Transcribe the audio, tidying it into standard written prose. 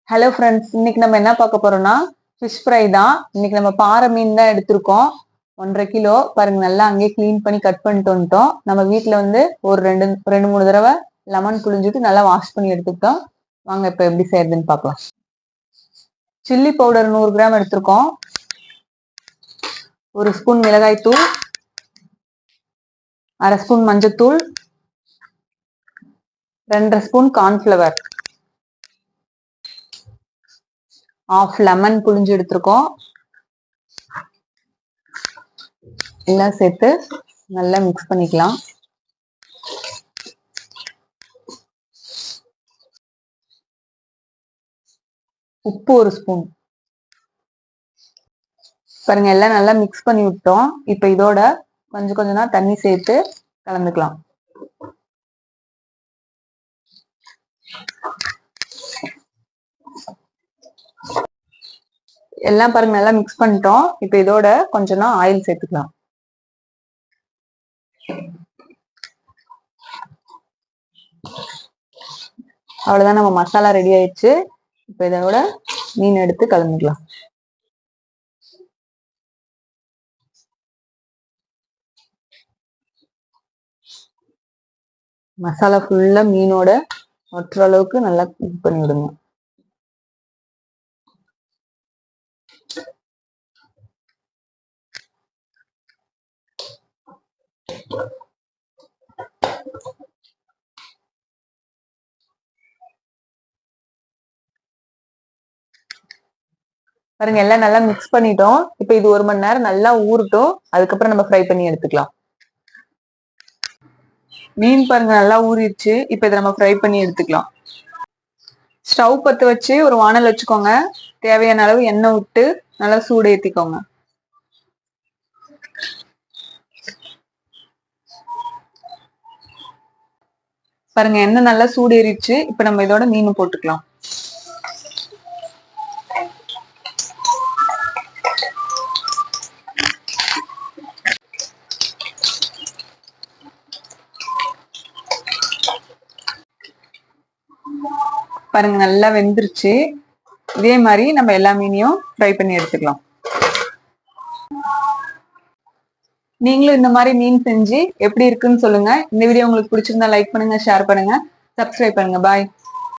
Hello friends, இன்னைக்கு நம்ம என்ன பார்க்க போறோம்னா ஃபிஷ் ஃப்ரை தான். இன்னைக்கு நம்ம பாறை மீன் தான் எடுத்திருக்கோம். 1.5 கிலோ பாருங்க, நல்லா அங்கேயே க்ளீன் பண்ணி கட் பண்ணிட்டு வந்துட்டோம். நம்ம வீட்டில் வந்து ஒரு ரெண்டு ரெண்டு மூணு தடவை லெமன் புழிஞ்சிட்டு நல்லா வாஷ் பண்ணி எடுத்துக்கிட்டோம். வாங்க இப்போ எப்படி செய்யறதுன்னு பார்க்கலாம். சில்லி பவுடர் 100 கிராம் எடுத்திருக்கோம். 1 ஸ்பூன் மிளகாய் தூள், 1/2 ஸ்பூன் மஞ்சத்தூள், 2 ஸ்பூன் கார்ன்ஃப்ளவர், 1/2 லெமன் புழிஞ்சு எடுத்திருக்கோம். எல்லாம் சேர்த்து நல்லா மிக்ஸ் பண்ணிக்கலாம். உப்பு 1 ஸ்பூன். பாருங்க, எல்லாம் நல்லா மிக்ஸ் பண்ணி விட்டோம். இப்ப இதோட கொஞ்சம் கொஞ்சமா தண்ணி சேர்த்து கலந்துக்கலாம். எல்லாம் பாருங்க நல்லா மிக்ஸ் பண்ணிட்டோம். இப்ப இதோட கொஞ்சமா ஆயில் சேர்த்துக்கலாம். அவ்வளவுதான், நம்ம மசாலா ரெடி ஆயிடுச்சு. இப்ப இதோட மீன் எடுத்து கலந்துக்கலாம். மசாலா ஃபுல்லா மீனோட ஒட்டுற அளவுக்கு நல்லா குக் பண்ணி விடுங்க. பாருங்க, எல்லாம் நல்லா மிக்ஸ் பண்ணிட்டோம். இப்ப இது 1 மணி நேரம் நல்லா ஊறட்டும். அதுக்கப்புறம் நம்ம ஃப்ரை பண்ணி எடுத்துக்கலாம். மீன் பாருங்க நல்லா ஊறிடுச்சு. இப்ப இதை நம்ம ஃப்ரை பண்ணி எடுத்துக்கலாம். ஸ்டவ் பற்ற வச்சு ஒரு வானல் வச்சுக்கோங்க. தேவையான அளவு எண்ணெய் விட்டு நல்லா சூடு ஏற்றிக்கோங்க. பாருங்க, எண்ணெய் நல்லா சூடு ஏறிடுச்சு. இப்ப நம்ம இதோட மீன் போட்டுக்கலாம். பாருங்க நல்லா வெந்துருச்சு. இதே மாதிரி நம்ம எல்லா மீனையும் ஃப்ரை பண்ணி எடுத்துக்கலாம். நீங்களும் இந்த மாதிரி மீன் செஞ்சு எப்படி இருக்குன்னு சொல்லுங்க. இந்த வீடியோ உங்களுக்கு பிடிச்சிருந்தா லைக் பண்ணுங்க, ஷேர் பண்ணுங்க, சப்ஸ்கிரைப் பண்ணுங்க. பாய்.